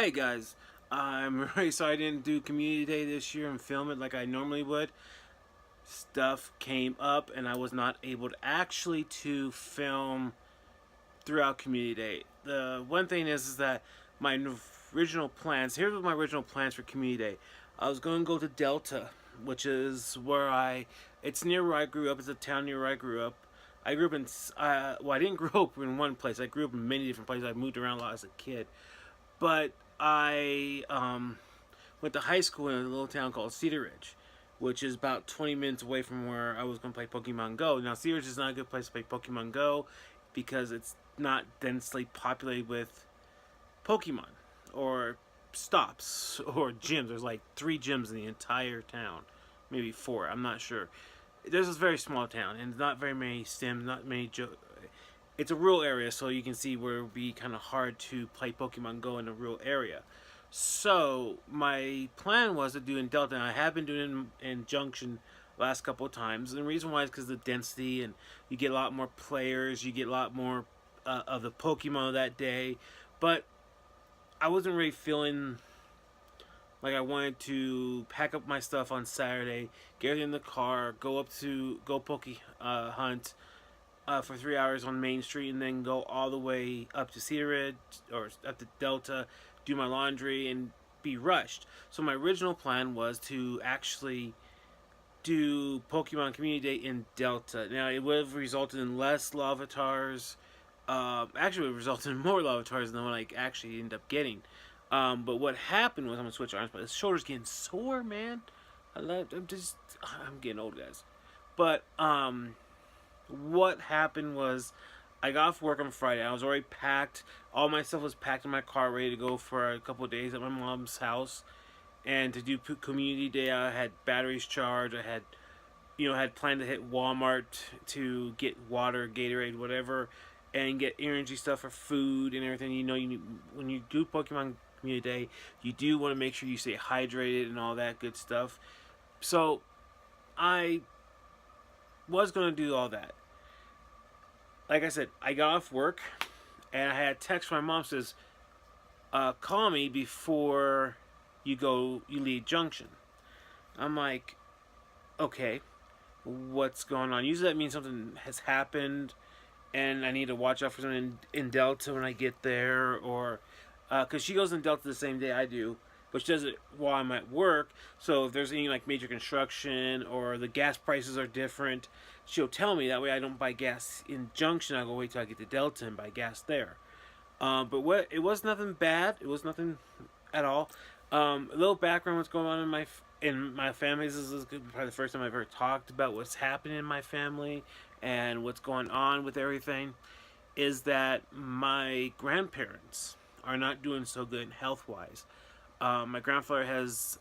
Hey guys, I'm really sorry I didn't do Community Day this year and film it like I normally would. Stuff came up and I was not able to actually to film throughout Community Day. The one thing is that my original plans, here's what my original plans for Community Day. I was going to go to Delta, which is it's near where I grew up. It's a town near where I grew up. I grew up in, I didn't grow up in one place. I grew up in many different places. I moved around a lot as a kid. But I went to high school in a little town called Cedar Ridge, which is about 20 minutes away from where I was going to play Pokemon Go. Now, Cedar Ridge is not a good place to play Pokemon Go because it's not densely populated with Pokemon or stops or gyms. There's like 3 gyms in the entire town, maybe 4. I'm not sure. There's this very small town and not very many Sims, not many. It's a rural area, so you can see where it would be kind of hard to play Pokemon Go in a rural area. So my plan was to do in Delta, and I have been doing it in Junction last couple of times. And the reason why is because of the density, and you get a lot more players, you get a lot more of the Pokemon that day. But I wasn't really feeling like I wanted to pack up my stuff on Saturday, get in the car, go Poke hunt for 3 hours on Main Street, and then go all the way up to Cedar Ridge or up to Delta, do my laundry, and be rushed. So my original plan was to actually do Pokemon Community Day in Delta. Now it would have resulted in less Lavatars. Actually, it would have resulted in more Lavatars than what I actually ended up getting. But what happened was, I'm gonna switch arms, but his shoulder's getting sore, man. I'm getting old, guys. But what happened was I got off work on Friday. I was already packed. All my stuff was packed in my car, ready to go for a couple of days at my mom's house. And to do Community Day, I had batteries charged. I had planned to hit Walmart to get water, Gatorade, whatever, and get energy stuff for food and everything. When you do Pokemon Community Day, you do want to make sure you stay hydrated and all that good stuff. So I was going to do all that. Like I said, I got off work and I had a text from my mom says, call me before you leave Junction. I'm like, okay, what's going on? Usually that means something has happened and I need to watch out for something in Delta when I get there, or because she goes in Delta the same day I do, but she does it while I'm at work. So if there's any like major construction or the gas prices are different, she'll tell me. That way I don't buy gas in Junction. I'll go wait till I get to Delta and buy gas there. But it was nothing bad. It was nothing at all. A little background what's going on in my family. This is probably the first time I've ever talked about what's happening in my family and what's going on with everything. Is that my grandparents are not doing so good health-wise. My grandfather has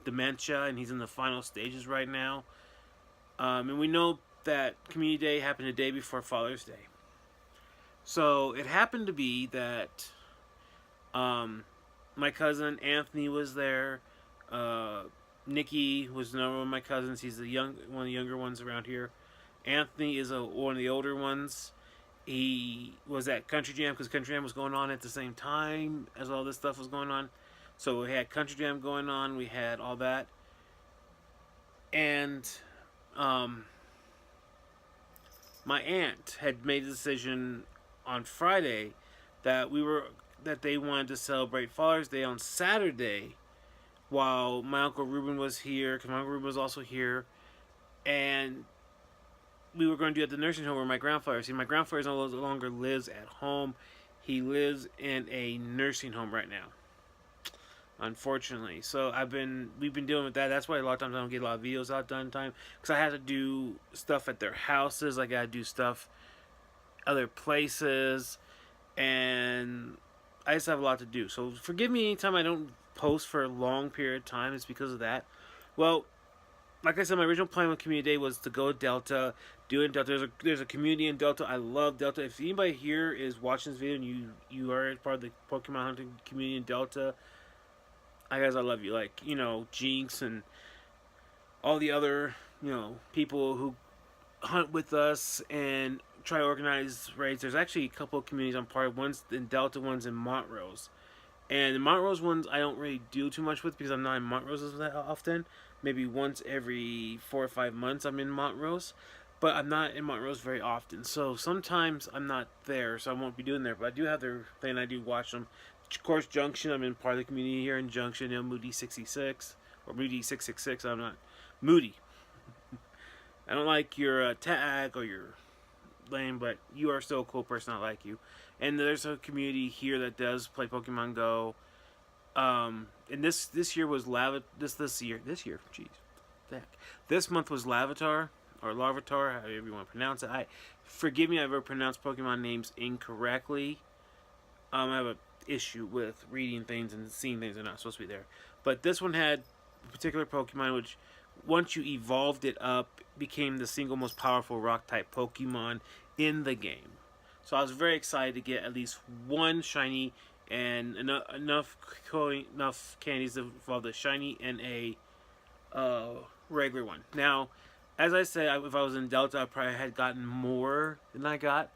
dementia, and he's in the final stages right now. And we know that Community Day happened the day before Father's Day. So it happened to be that my cousin Anthony was there. Nikki was another one of my cousins. He's one of the younger ones around here. Anthony is one of the older ones. He was at Country Jam because Country Jam was going on at the same time as all this stuff was going on. So we had Country Jam going on. We had all that. And my aunt had made a decision on Friday that they wanted to celebrate Father's Day on Saturday while my Uncle Ruben was here, because my Uncle Ruben was also here, and we were going to do it at the nursing home where my grandfather is. See, my grandfather no longer lives at home. He lives in a nursing home right now, unfortunately. So we've been dealing with that. That's why a lot of times I don't get a lot of videos out done in time, because I have to do stuff at their houses. I gotta do stuff other places, and I just have a lot to do. So forgive me anytime I don't post for a long period of time. It's because of that. Well, like I said, my original plan with Community Day was to go to Delta, do it in Delta. There's a community in Delta. I love Delta. If anybody here is watching this video and you are part of the Pokemon hunting community in Delta, I love you. Like, Jinx and all the other, people who hunt with us and try to organize raids. There's actually a couple of communities I'm part of. One's in Delta, one's in Montrose. And the Montrose ones I don't really do too much with because I'm not in Montrose that often. Maybe once every 4 or 5 months I'm in Montrose. But I'm not in Montrose very often. So sometimes I'm not there, so I won't be doing there. But I do have their thing, I do watch them. Of course, Junction, I'm in part of the community here in Junction, Moody 66. Or Moody 666, I'm not. Moody. I don't like your tag or your lame, but you are still a cool person. I like you. And there's a community here that does play Pokemon Go. And this year was this year, jeez, heck. This month was Lavatar or Larvitar, however you want to pronounce it. Forgive me, I've ever pronounced Pokemon names incorrectly. I have an issue with reading things and seeing things that are not supposed to be there. But this one had a particular Pokemon which, once you evolved it up, became the single most powerful rock type Pokemon in the game. So I was very excited to get at least one shiny and enough candies to evolve the shiny and a regular one. Now, as I said, if I was in Delta, I probably had gotten more than I got.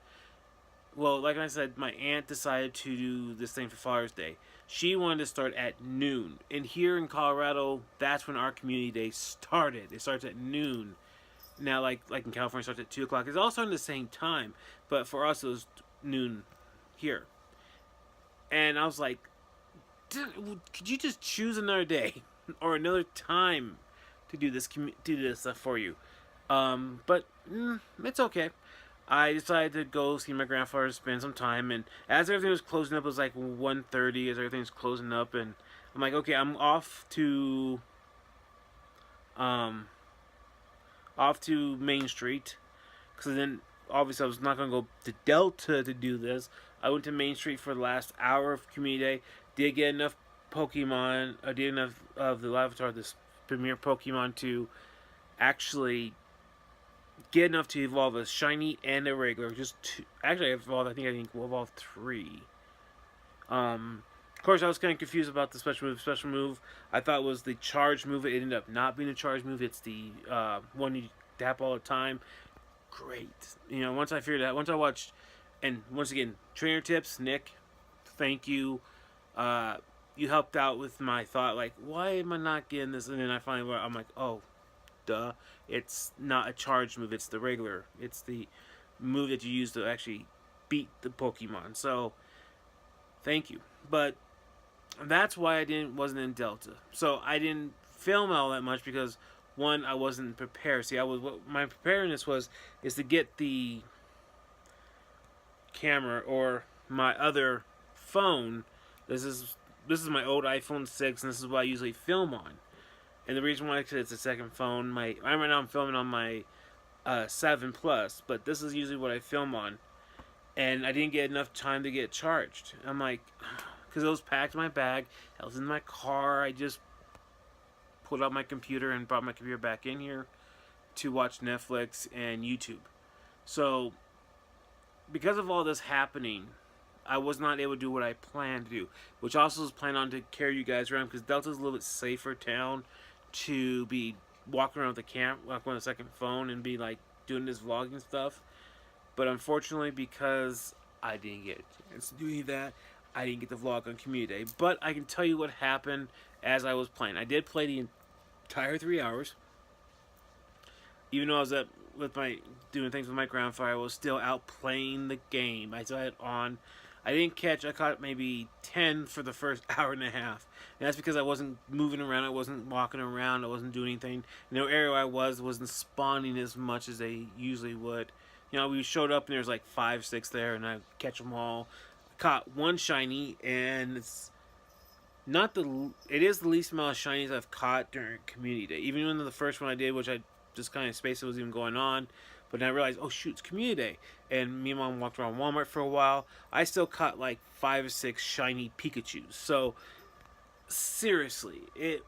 Well, like I said, my aunt decided to do this thing for Father's Day. She wanted to start at noon. And here in Colorado, that's when our community day started. It starts at noon. Now, like in California, it starts at 2 o'clock. It's all starting at the same time. But for us, it was noon here. And I was like, could you just choose another day or another time to do this stuff for you? But it's okay. I decided to go see my grandfather, spend some time, and as everything was closing up, it was like 1:30 as everything's closing up, and I'm like, okay, I'm off to Main Street, because then obviously I was not going to go to Delta to do this. I went to Main Street for the last hour of community day, did get enough Pokemon, I did enough of the Lavatar, this premier Pokemon, to actually get enough to evolve a shiny and a regular. Just two. Actually, I think we'll evolve 3. Of course, I was kind of confused about the special move. Special move, I thought was the charge move. It ended up not being a charge move. It's the one you tap all the time. Great. Once I figured it out, once I watched, and once again, trainer tips, Nick, thank you. You helped out with my thought, like, why am I not getting this? And then I finally, I'm like, oh, duh. It's not a charge move. It's the regular. It's the move that you use to actually beat the Pokemon. So, thank you. But that's why I wasn't in Delta. So I didn't film all that much because, one, I wasn't prepared. See, my preparedness is to get the camera or my other phone. This is my old iPhone 6, and this is what I usually film on. And the reason why it's a second phone, right now I'm filming on my 7 Plus, but this is usually what I film on. And I didn't get enough time to get charged. I'm like, because it was packed in my bag, I was in my car, I just pulled out my computer and brought my computer back in here to watch Netflix and YouTube. So, because of all this happening, I was not able to do what I planned to do, which also was planned on to carry you guys around, because Delta's a little bit safer town to be walking around with walking with a second phone and be like doing this vlogging stuff. But unfortunately, because I didn't get a chance to do any of that, I didn't get the vlog on community day. But I can tell you what happened as I was playing. I did play the entire 3 hours. Even though I was doing things with my grandfather, I was still out playing the game. I still had it on. I caught maybe 10 for the first hour and a half. And that's because I wasn't moving around, I wasn't walking around, I wasn't doing anything. The area I wasn't spawning as much as they usually would. We showed up and there's like 5, 6 there, and I catch them all. I caught one shiny, and it is the least amount of shinies I've caught during community day. Even when the first one I did, which I just kind of spaced, it was even going on. But then I realized, oh shoot, it's community day. And me and Mom walked around Walmart for a while. I still caught like 5 or 6 shiny Pikachus. So, seriously, it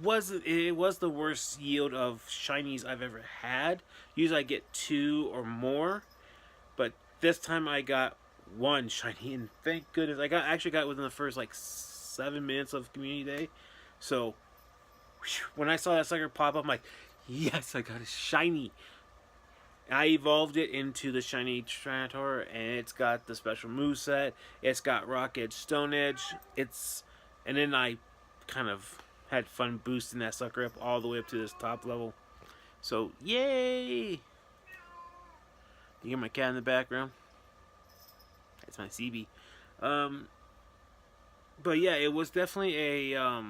was the worst yield of shinies I've ever had. Usually I get 2 or more. But this time I got 1 shiny. And thank goodness. I actually got within the first like 7 minutes of community day. So, when I saw that sucker pop up, I'm like, yes, I got a shiny. I evolved it into the shiny Tyranitar, and it's got the special moveset. It's got Rock Edge, Stone Edge. And then I kind of had fun boosting that sucker up all the way up to this top level. So yay! You hear my cat in the background? That's my CB. But yeah, it was definitely a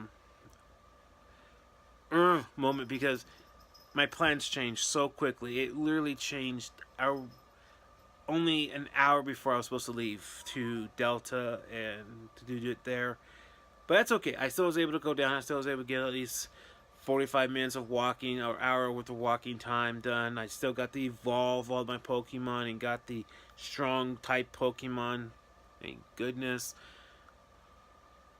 moment because my plans changed so quickly. It literally changed only an hour before I was supposed to leave to Delta and to do it there. But that's okay. I still was able to go down. I still was able to get at least 45 minutes of walking or hour worth of walking time done. I still got to evolve all my Pokemon and got the strong type Pokemon. Thank goodness.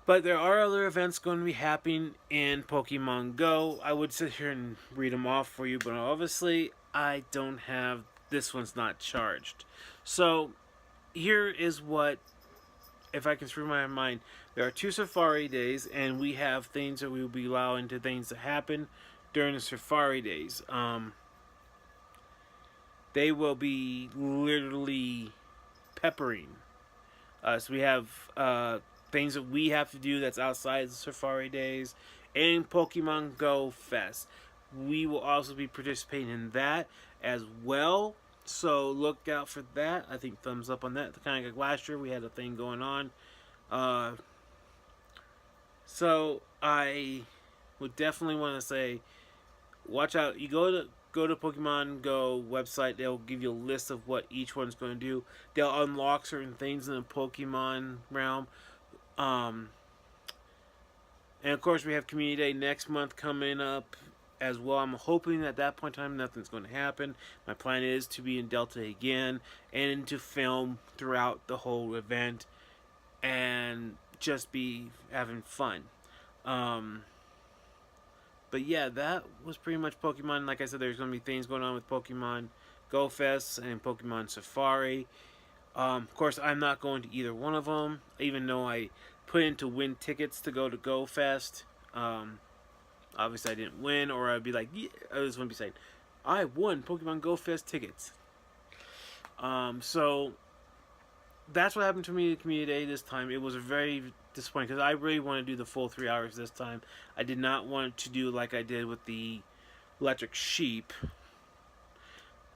But there are other events going to be happening in Pokemon Go. I would sit here and read them off for you, but obviously I don't have, this one's not charged. So here is what, if I can screw my mind, there are 2 Safari days, and we have things that we will be allowing to things to happen during the Safari days. They will be literally peppering us. We have things that we have to do that's outside the Safari days, and Pokemon Go Fest. We will also be participating in that as well, so look out for that. I think thumbs up on that. Kind of like last year, we had a thing going on. So I would definitely want to say, watch out. You go to Pokemon Go website. They'll give you a list of what each one's going to do. They'll unlock certain things in the Pokemon realm. And of course, we have Community Day next month coming up as well. I'm hoping at that point in time nothing's going to happen. My plan is to be in Delta again and to film throughout the whole event and just be having fun. But yeah, that was pretty much Pokemon. Like I said, there's going to be things going on with Pokemon Go Fest and Pokemon Safari. Of course, I'm not going to either one of them, even though I put in to win tickets to go to Go Fest. Obviously, I didn't win, or I'd be like, yeah, I just wouldn't be saying, I won Pokemon Go Fest tickets. So that's what happened to me at Community Day this time. It was very disappointing because I really want to do the full 3 hours this time. I did not want to do like I did with the Electric Sheep,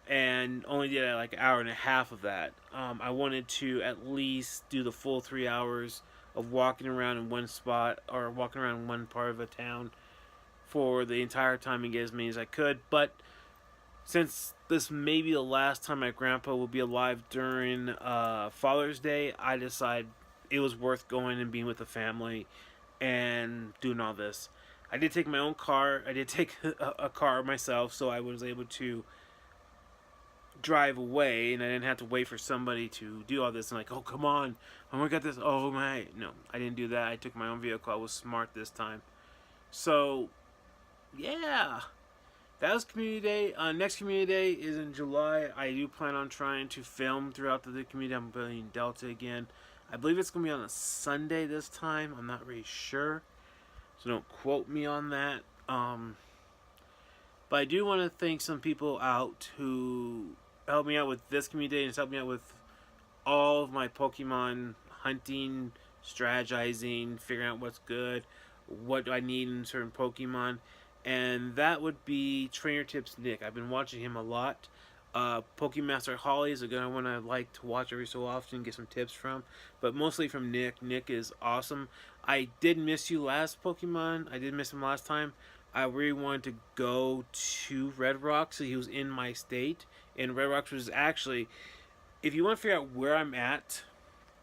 and only did like an hour and a half of that. I wanted to at least do the full 3 hours of walking around in one spot or walking around in one part of a town for the entire time and get as many as I could. But since this may be the last time my grandpa will be alive during Father's Day, I decided it was worth going and being with the family and doing all this. I did take my own car. I did take a car myself, so I was able to drive away, and I didn't have to wait for somebody to do all this. And like, oh, come on, I'm gonna get this. Oh my, no, I didn't do that. I took my own vehicle. I was smart this time. So, yeah, that was Community Day. Next Community Day is in July. I do plan on trying to film throughout the community. I'm building Delta again. I believe it's gonna be on a Sunday this time. I'm not really sure, so don't quote me on that. But I do want to thank some people out who helped me out with this Community Day and helped me out with all of my Pokemon hunting, strategizing, figuring out what's good, what do I need in certain Pokemon. And that would be Trainer Tips Nick. I've been watching him a lot. Pokemaster Holly is a good one I like to watch every so often, get some tips from. But mostly from Nick. Nick is awesome. I did miss you last Pokemon. I did miss him last time. I really wanted to go to Red Rocks, so he was in my state. And Red Rocks was actually, if you want to figure out where I'm at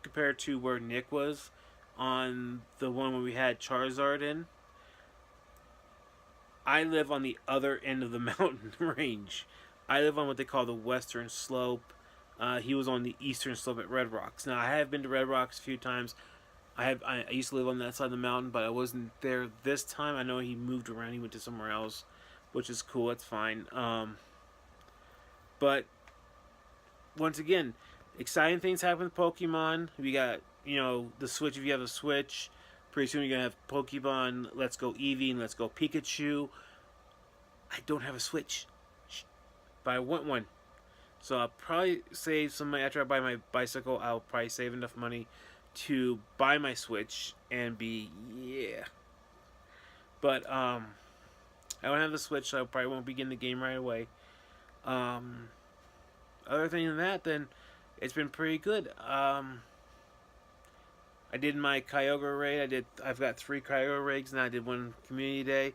compared to where Nick was on the one where we had Charizard in, I live on the other end of the mountain range. I live on what they call the western slope. He was on the eastern slope at Red Rocks. Now, I have been to Red Rocks a few times. I used to live on that side of the mountain, but I wasn't there this time. I know he moved around. He went to somewhere else, which is cool. That's fine. But once again, exciting things happen with Pokemon. We got, the Switch. If you have a Switch, pretty soon you're going to have Pokemon Let's Go Eevee and Let's Go Pikachu. I don't have a Switch, but I want one. So I'll probably save some money after I buy my bicycle. I'll probably save enough money to buy my Switch and be, yeah. But I don't have the Switch, so I probably won't begin the game right away. Um, Other than that, then it's been pretty good. I did my Kyogre raid. I've got 3 Kyogre raids now. I did one community day.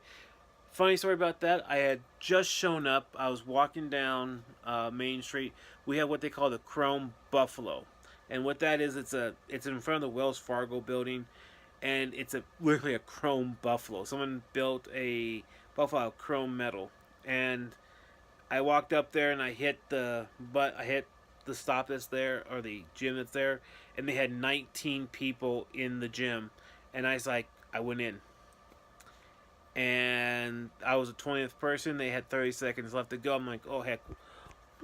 Funny story about that. I had just shown up. I was walking down Main Street. We have what they call the Chrome Buffalo, and what that is, it's in front of the Wells Fargo building, and it's literally a chrome buffalo. Someone built a buffalo out of chrome metal, and I walked up there and I hit the stop that's there, or the gym that's there, and they had 19 people in the gym, and I went in, and I was the 20th person. They had 30 seconds left to go. I'm like, oh heck,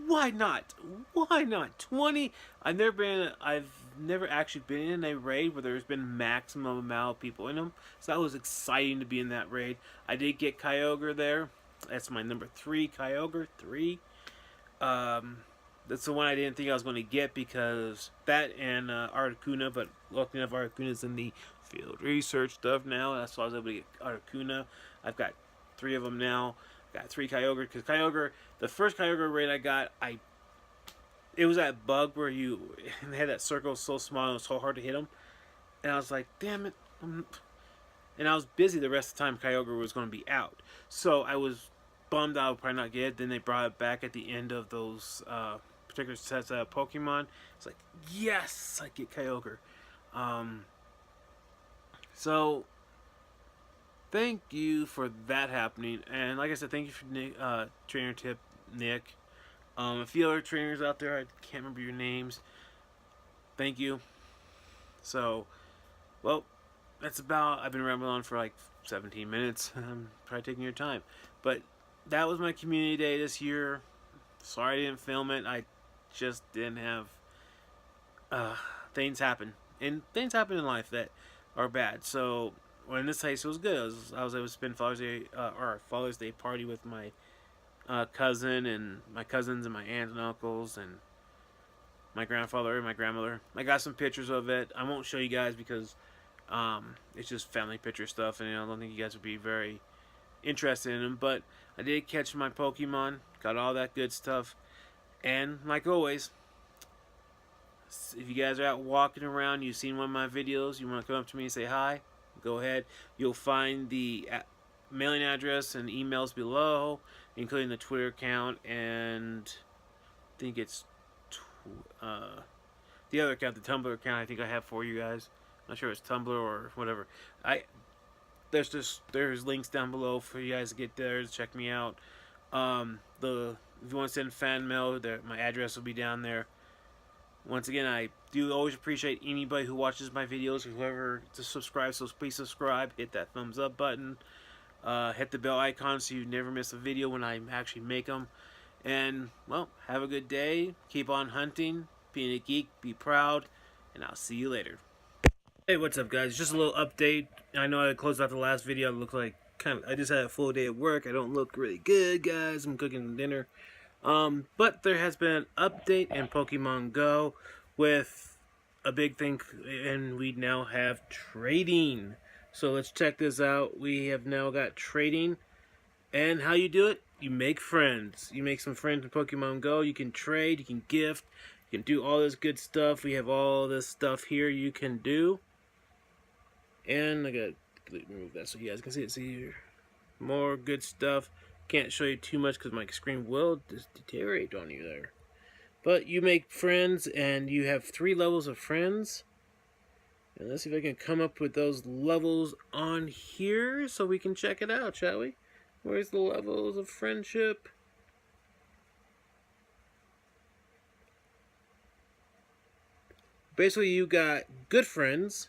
why not? Why not? 20. I've never actually been in a raid where there's been maximum amount of people in them. So that was exciting to be in that raid. I did get Kyogre there. That's my number 3 Kyogre. 3. That's the one I didn't think I was going to get, because that and Articuno, but luckily enough Articuna's in the field research stuff now. That's why I was able to get Articuno. I've got 3 of them now. Got 3 Kyogre, because Kyogre, the first Kyogre raid I got, it was that bug where they had that circle so small and it was so hard to hit them, and I was like, damn it, and I was busy the rest of the time Kyogre was going to be out, so I was bummed I would probably not get it. Then they brought it back at the end of those particular sets of Pokemon. It's like, yes, I get Kyogre. So thank you for that happening, and like I said, thank you for trainer tip, Nick. A few other trainers out there, I can't remember your names. Thank you. So, well, that's about. I've been rambling on for like 17 minutes. I'm probably taking your time, but that was my community day this year. Sorry I didn't film it. I just didn't have. Things happen, and things happen in life that are bad. So in this case, it was good. I was able to spend Father's Day party with my cousin and my cousins and my aunts and uncles and my grandfather and my grandmother. I got some pictures of it. I won't show you guys because it's just family picture stuff, and I don't think you guys would be very interested in them. But I did catch my Pokemon, got all that good stuff, and like always, if you guys are out walking around, you've seen one of my videos, you want to come up to me and say hi, go ahead. You'll find the mailing address and emails below, including the Twitter account, and I think it's the other account, the Tumblr account I think I have for you guys. I'm not sure if it's Tumblr or whatever. There's links down below for you guys to get there to check me out. If you want to send fan mail, my address will be down there. Once again, I do always appreciate anybody who watches my videos, whoever to subscribe, so please subscribe, hit that thumbs up button, hit the bell icon so you never miss a video when I actually make them. And, well, have a good day, keep on hunting, being a geek, be proud, and I'll see you later. Hey, what's up guys, just a little update. I know I closed out the last video, I look like I just had a full day of work, I don't look really good guys, I'm cooking dinner. But there has been an update in Pokemon Go with a big thing, and we now have trading. So let's check this out. We have now got trading, and how you do it, you make friends. You make some friends in Pokemon Go, you can trade, you can gift, you can do all this good stuff. We have all this stuff here you can do. And I gotta remove that so you guys can see it. See here, more good stuff. Can't show you too much because my screen will just deteriorate on you there. But you make friends, and you have 3 levels of friends. And let's see if I can come up with those levels on here so we can check it out, shall we? Where's the levels of friendship? Basically, you got good friends,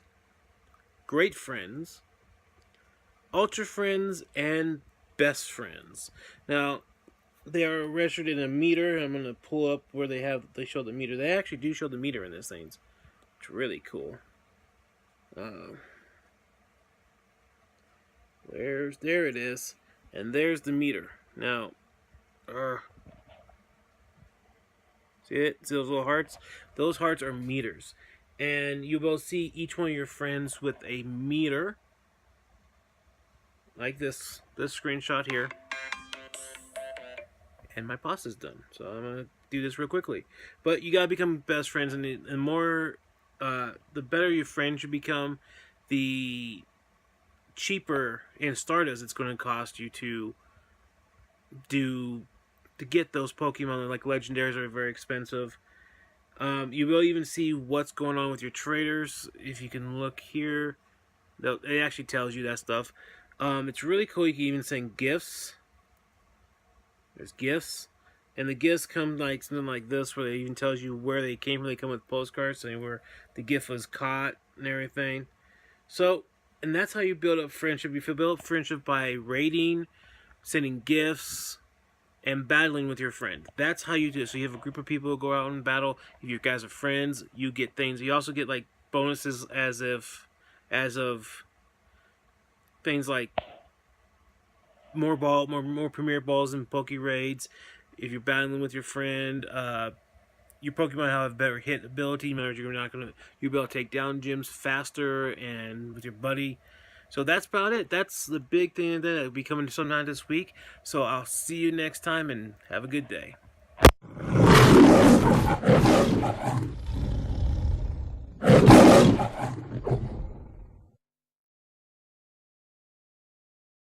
great friends, ultra friends, and best friends. Now, they are registered in a meter. I'm going to pull up where they show the meter. They actually do show the meter in this thing. It's really cool. There it is. And there's the meter. Now, See it? See those little hearts? Those hearts are meters. And you will see each one of your friends with a meter, like this screenshot here. And my pasta's done, so I'm gonna do this real quickly. But you gotta become best friends, and the more, the better your friends you become, the cheaper in Stardust it's going to cost you to get those Pokemon. Like legendaries are very expensive. You will even see what's going on with your traders. If you can look here, it actually tells you that stuff. It's really cool. You can even send gifts. There's gifts, and the gifts come like something like this, where it even tells you where they came from. They come with postcards saying where the gift was caught and everything. So, and that's how you build up friendship. You build up friendship by raiding, sending gifts, and battling with your friend. That's how you do it. So you have a group of people who go out and battle. If you guys are friends, you get things. You also get like bonuses as of things like more premier balls in Poke Raids. If you're battling with your friend, your Pokemon have better hit ability. You'll be able to take down gyms faster and with your buddy. So that's about it. That's the big thing that will be coming sometime this week. So I'll see you next time and have a good day.